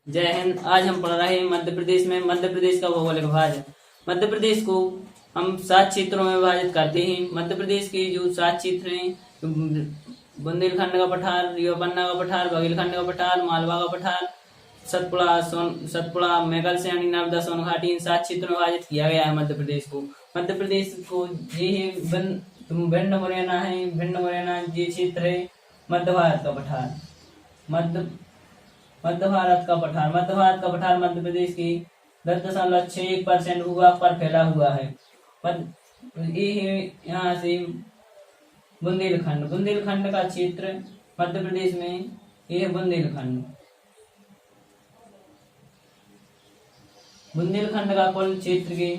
जय हिंद। आज हम पढ़ रहे हैं मध्य प्रदेश में मध्य प्रदेश का भौगोलिक विभाजन। मध्य प्रदेश को हम 7 क्षेत्रों में विभाजित करते हैं। मध्य प्रदेश के जो 7 क्षेत्र हैं, बुंदेलखंड का पठार, रीवा पन्ना का पठार, बघेलखंड का पठार, मालवा का पठार, सतपुड़ा, मेघालय, नर्मदा, सोनघाटी, इन 7 क्षेत्रों में विभाजित किया गया है मध्य प्रदेश को। मध्य प्रदेश को ये है भिंड मुरैना ये क्षेत्र है। मध्य भारत का पठार, मध्य भारत का पठार मध्य प्रदेश की 10.61% भूभाग पर फैला हुआ है। ये है यहाँ से बुंदेलखंड का क्षेत्र मध्य प्रदेश में, ये है बुंदेलखंड का कुल क्षेत्र के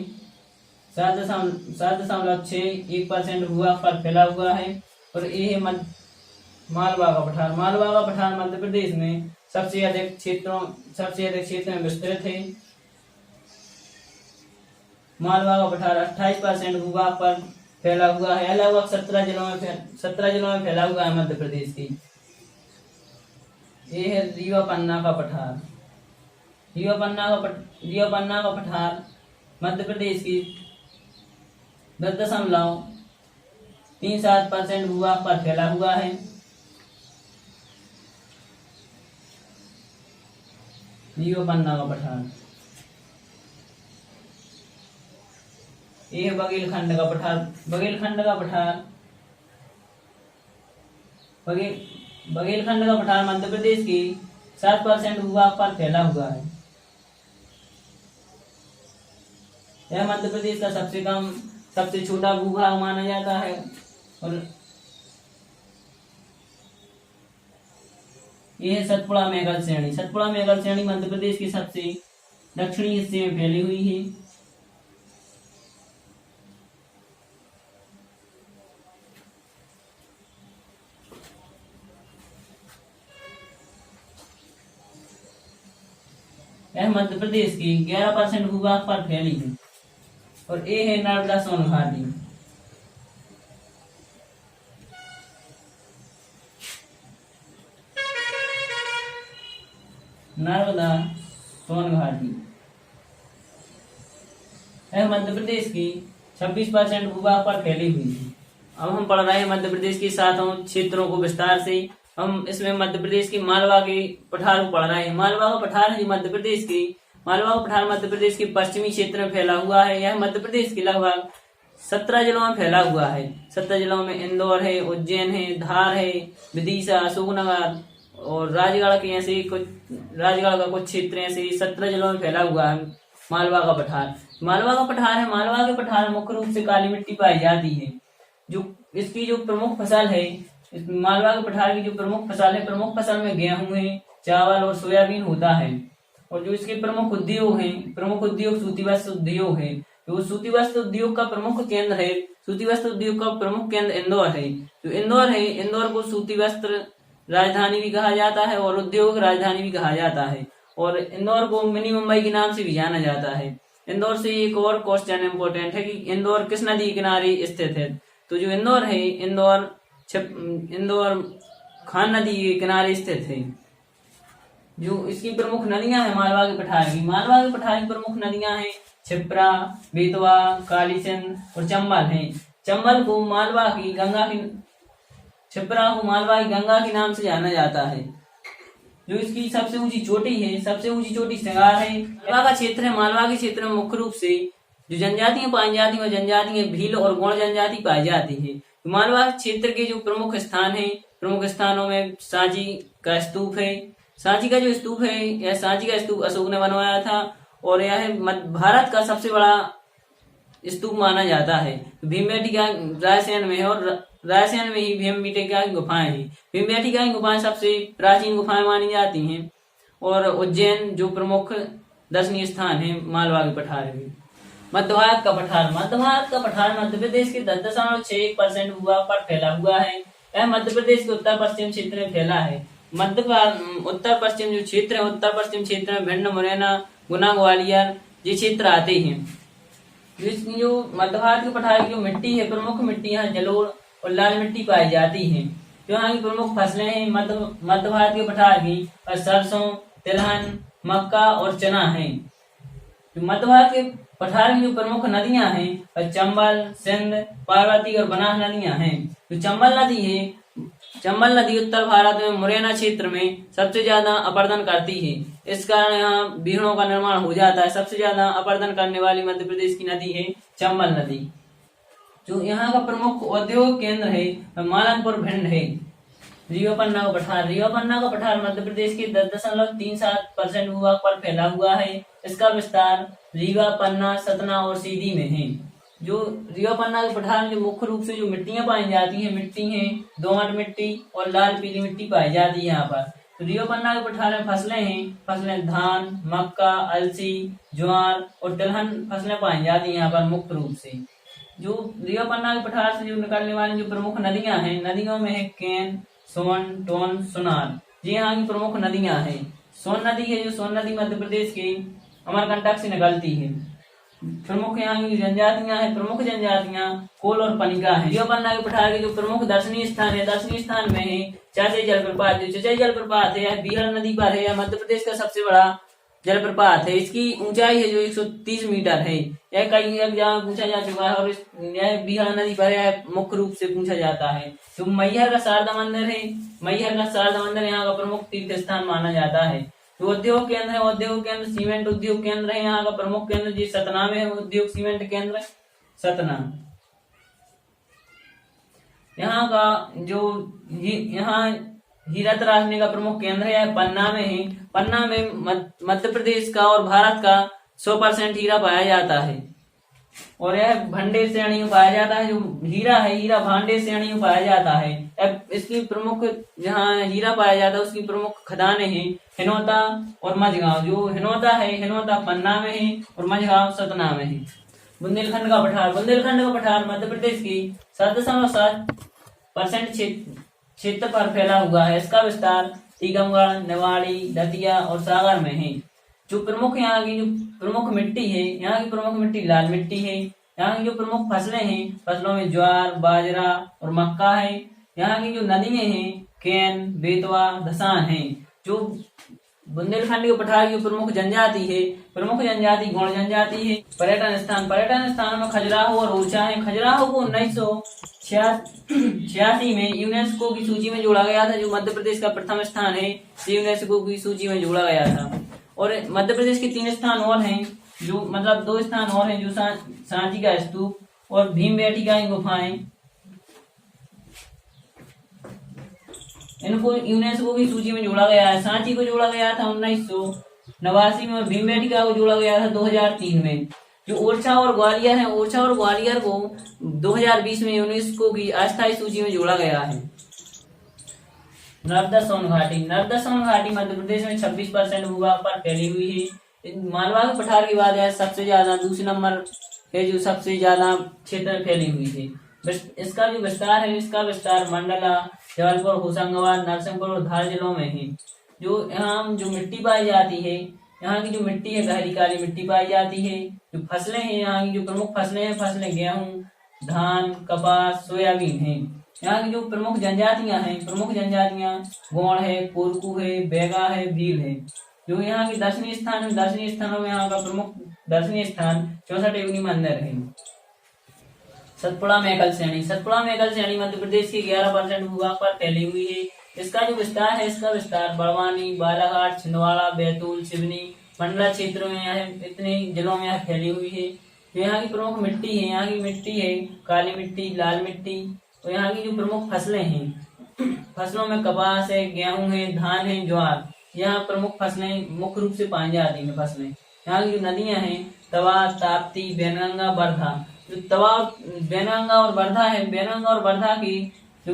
7.61% भूभाग पर फैला हुआ है। और ये है मालवा का पठार मध्य प्रदेश में सबसे अधिक क्षेत्र में विस्तृत है। मालवा का पठार 28% भूभाग पर फैला हुआ है। लगभग 17 जिलों में फैला हुआ है मध्य प्रदेश की। ये है रीवा पन्ना का पठार मध्य प्रदेश की 10.37% भूभाग पर फैला हुआ है। रीवा पन्ना का पठार। ये है बघेलखंड का पठार मध्य प्रदेश की 7% भूभाग पर फैला हुआ है। यह मध्य प्रदेश का सबसे छोटा भूभाग माना जाता है। और ये है सतपुड़ा मेघल श्रेणी मध्य प्रदेश के सबसे दक्षिणी हिस्से में फैली हुई है। यह मध्य प्रदेश की 11% भूभाग पर फैली है। और ये है नर्मदा सोनघाटी। यह मध्य प्रदेश की 26% भूभाग पर फैली हुई है। अब हम पढ़ रहे हैं मध्य प्रदेश के 7 क्षेत्रों को विस्तार से। हम इसमें मध्य प्रदेश की मालवा के पठार को पढ़ रहे हैं। मालवा का पठार मध्य प्रदेश के पश्चिमी क्षेत्र में फैला हुआ है। यह मध्य प्रदेश के लगभग 17 जिलों में फैला हुआ है। 17 जिलों में इंदौर है, उज्जैन है, धार है, विदिशा, अशोकनगर और राजगढ़ का कुछ क्षेत्र ऐसे 17 जिलों में फैला हुआ है मालवा का पठार। मालवा के पठार मुख्य रूप से काली मिट्टी पाई जाती है। जो इसकी जो प्रमुख फसल है, मालवा के पठार की जो प्रमुख फसल में गेहूं है, चावल और सोयाबीन होता है। और जो इसके प्रमुख उद्योग सूती वस्त्र उद्योग है। जो सूती वस्त्र उद्योग का प्रमुख केंद्र इंदौर है। जो इंदौर को सूती वस्त्र राजधानी भी कहा जाता है और उद्योग राजधानी भी कहा जाता है। और इंदौर को मिनी मुंबई के नाम से भी जाना जाता है। इंदौर से एक और क्वेश्चन इम्पोर्टेंट है कि इंदौर किस नदी के किनारे स्थित है। तो जो इंदौर है, इंदौर खान नदी के किनारे स्थित है। जो इसकी प्रमुख नदियां हैं मालवा के पठार की प्रमुख नदियां हैं क्षिप्रा, बेतवा, कालीसिंध और चंबल है। चंबल को मालवा की गंगा के नाम से जाना जाता है। जो इसकी सबसे ऊंची चोटी सिंगार है। मालवा के क्षेत्र में मुख्य रूप से जो जनजातियां पाई जाती हैं, जनजातियां भील और गौड़ जनजाति पाई जाती है। मालवा क्षेत्र के जो प्रमुख स्थानों में सांची का स्तूप है। सांची का स्तूप अशोक ने बनवाया था और यह भारत का सबसे बड़ा स्तूप माना जाता है। भीमबेटका रायसेन में है और रायसेन में ही भीमबेटका की गुफाएं हैं। भीमबेटका की गुफाएं सबसे प्राचीन गुफाएं मानी जाती हैं। और उज्जैन जो प्रमुख दर्शनीय स्थान है मालवा के पठार में। मध्य भारत का पठार मध्य प्रदेश के 10.61% भूभाग पर फैला हुआ है। यह मध्य प्रदेश के उत्तर पश्चिम क्षेत्र में फैला है। उत्तर पश्चिम क्षेत्र में भिंड, मुरैना, गुना, ग्वालियर ये क्षेत्र आते हैं। जो मध्य भारत के पठार की जो मिट्टी है, प्रमुख मिट्टी यहाँ जलोढ़ और लाल मिट्टी पाई जाती है। जो यहाँ की प्रमुख फसलें हैं मध्य भारत के पठार की सरसों, तिलहन, मक्का और चना है। जो मध्य भारत के पठार की जो प्रमुख नदियां हैं चंबल, सिंध, पार्वती और बनास नदियां हैं। जो चंबल नदी है, चंबल नदी उत्तर भारत में मुरैना क्षेत्र में सबसे ज्यादा अपर्दन करती है। इस कारण यहाँ बीहड़ों का निर्माण हो जाता है। सबसे ज्यादा अपर्दन करने वाली मध्य प्रदेश की नदी है चंबल नदी। जो यहाँ का प्रमुख औद्योगिक केंद्र है मालनपुर भिंड है। रीवा पन्ना का पठार, रीवा पन्ना का पठार मध्य प्रदेश के 10.37% भूभाग पर फैला हुआ है। इसका विस्तार रीवा, पन्ना, सतना और सीधी में है। जो रीवा पन्ना के पठार में जो मुख्य रूप से जो मिट्टियां पाई जाती हैं, मिट्टी है दोमट मिट्टी और लाल पीली मिट्टी पाई जाती है यहाँ पर। तो रीवा पन्ना के पठार में फसलें हैं, फसलें धान, मक्का, अलसी, ज्वार और तिलहन फसलें पाई जाती हैं यहाँ पर मुख्य रूप से। जो रीवा पन्ना के पठार से जो निकलने वाली जो प्रमुख नदियां हैं, नदियों में है केन, सोन, टोन, सुनार, ये यहाँ की प्रमुख नदियां हैं। सोन नदी है, जो सोन नदी मध्य प्रदेश के अमरकंटक से निकलती है। प्रमुख यहाँ की जनजातियां हैं, प्रमुख जनजातियां कोल और पनिका है। रीवा पन्ना के पठार के जो प्रमुख दर्शनीय स्थान है, दर्शनीय स्थान में है चाचई जलप्रपात। जो चाचई जलप्रपात है बीहड़ नदी पर है, मध्य प्रदेश का सबसे बड़ा जलप्रपात है। इसकी ऊंचाई है जो 130 मीटर है। यह कई जगह पूछा जा चुका है और यह बीहड़ नदी पर यह मुख्य रूप से पूछा जाता है। जो मैहर का शारदा मंदिर है, मैहर का शारदा मंदिर यहाँ का प्रमुख तीर्थ स्थान माना जाता है। जो उद्योग केंद्र है, उद्योग केंद्र सीमेंट उद्योग केंद्र है यहाँ का प्रमुख केंद्र, जी सतना में है उद्योग सीमेंट केंद्र सतना। यहाँ का जो यहाँ हीरा तराशने का प्रमुख केंद्र है पन्ना में है। पन्ना में मध्य प्रदेश का और भारत का 100% हीरा पाया जाता है और यह भंडे श्रेणी में पाया जाता है। जो हीरा है, हीरा भांडे श्रेणी में पाया जाता है। इसकी प्रमुख जहाँ हीरा पाया जाता है उसकी प्रमुख खदानें हैं हिनौता और मझगांव। जो हिनौता है, हिनौता पन्ना में है और मझगांव सतना में है। बुंदेलखंड का पठार, बुंदेलखंड का पठार मध्य प्रदेश की 7.7% क्षेत्र पर फैला हुआ है। इसका विस्तार टीकमगढ़, निवाड़ी, दतिया और सागर में है। जो प्रमुख यहाँ की जो प्रमुख मिट्टी है, यहाँ की प्रमुख मिट्टी लाल मिट्टी है। यहाँ की जो प्रमुख फसलें हैं, फसलों में ज्वार, बाजरा और मक्का है। यहाँ की जो नदियां हैं केन, बेतवा, धसान है। जो बुंदेलखंड के पठार की प्रमुख जनजाति है, प्रमुख जनजाति गौड़ जनजाति है। पर्यटन स्थान, पर्यटन स्थान में खजुराहो और ओरछा है। खजुराहो को 1986 में यूनेस्को की सूची में जोड़ा गया था। जो मध्य प्रदेश का प्रथम स्थान है, यूनेस्को की सूची में जोड़ा गया था। और मध्य प्रदेश के 3 स्थान और हैं, जो मतलब 2 स्थान और हैं, जो सांची का स्तूप और भीमबेटका की गुफाएं। इनको यूनेस्को की सूची में जोड़ा गया है। सांची को जोड़ा गया था 1989 में और भीमबेटका को जोड़ा गया था 2003 में। जो ओरछा और ग्वालियर है, ओरछा और ग्वालियर को 2020 में यूनेस्को की अस्थायी सूची में जोड़ा गया है। नर्मदा सोन घाटी, नर्मदा सोन घाटी मध्य प्रदेश में 26% भूभाग पर फैली हुई है। मालवा के पठार की बात है सबसे ज्यादा, दूसरे नंबर है जो सबसे ज्यादा क्षेत्र में फैली हुई है। इसका जो विस्तार है, इसका विस्तार मंडला, जबलपुर, होशंगाबाद, नरसिंहपुर और धार जिलों में है। जो यहाँ जो मिट्टी पाई जाती है, यहाँ की जो मिट्टी है गहरी काली मिट्टी पाई जाती है। जो फसलें हैं, यहाँ की जो प्रमुख फसलें हैं, फसलें गेहूं, धान, कपास, सोयाबीन है। यहाँ की जो प्रमुख जनजातियां हैं, प्रमुख जनजातियां गोंड है, कोरकू है, बैगा है, भील है। जो यहाँ के दर्शनीय स्थान, दर्शनीय स्थानों में यहाँ का प्रमुख दर्शनीय स्थान 64 योगिनी मंदिर है। सतपुड़ा मेकल श्रेणी, सतपुड़ा मेकल श्रेणी मध्य प्रदेश की 11% भूभाग पर फैली हुई है। इसका जो विस्तार है, इसका विस्तार बड़वानी, बालाघाट, छिंदवाड़ा, बैतूल, सिवनी, मंडला क्षेत्र में है। इतने जिलों में फैली हुई है। जो यहाँ की प्रमुख मिट्टी है, यहाँ की मिट्टी है काली मिट्टी, लाल मिट्टी। और यहाँ की जो प्रमुख फसलें हैं, फसलों में कपास है, गेहूं है, धान है, ज्वार। यहाँ प्रमुख फसलें मुख्य रूप से पाई जाती हैं फसलें। यहाँ की जो नदियां हैं तवा, ताप्ती, बैनगंगा, वर्धा। जो तवा, बैनगंगा और वर्धा है, बैनगंगा और वर्धा की जो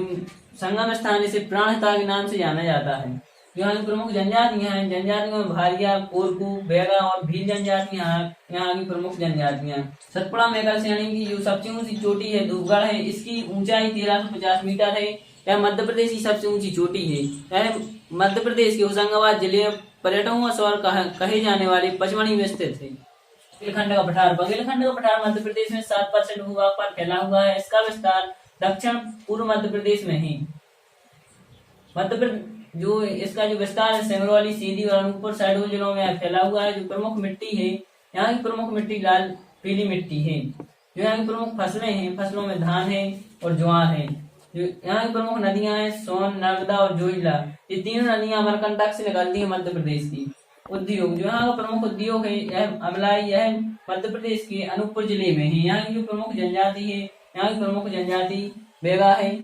संगम स्थान जिसे प्राणहिता के नाम से जाना जाता है। यहाँ की प्रमुख जनजातियां हैं, जनजातियों में भारिया, कोरकू, बैगा और भील जनजातियां यहाँ की प्रमुख जनजातियां। सतपुड़ा मेकल श्रेणी की जो सबसे ऊंची चोटी है धूपगढ़ है। इसकी ऊंचाई 1350 मीटर है। यह मध्य प्रदेश की सबसे ऊंची चोटी है। यह मध्य प्रदेश के होशंगाबाद जिले में पर्यटकों का शहर कहे जाने वाले पचमढ़ी में स्थित है। बघेलखंड का पठार, बघेलखंड का पठार मध्य प्रदेश में 7% भूभाग पर फैला हुआ है। इसका विस्तार दक्षिण पूर्व मध्य प्रदेश में है। जो इसका जो विस्तार है सिंगरौली, सीधी और अनूपपुर शहडोल जिलों में फैला हुआ है। जो प्रमुख मिट्टी है, यहाँ की प्रमुख मिट्टी लाल पीली मिट्टी है। जो यहाँ की प्रमुख फसलें हैं, फसलों में धान है और ज्वार है। जो यहाँ की प्रमुख नदियां हैं सोन, नर्मदा और जोइला। ये तीनों नदियां अमरकंटक से निकलती है मध्य प्रदेश की। उद्योग, जो यहाँ का प्रमुख उद्योग है यह अमलाई, यह मध्य प्रदेश के अनूपपुर जिले में है। यहाँ की जो प्रमुख जनजाति है, यहाँ की प्रमुख जनजाति बेगा है।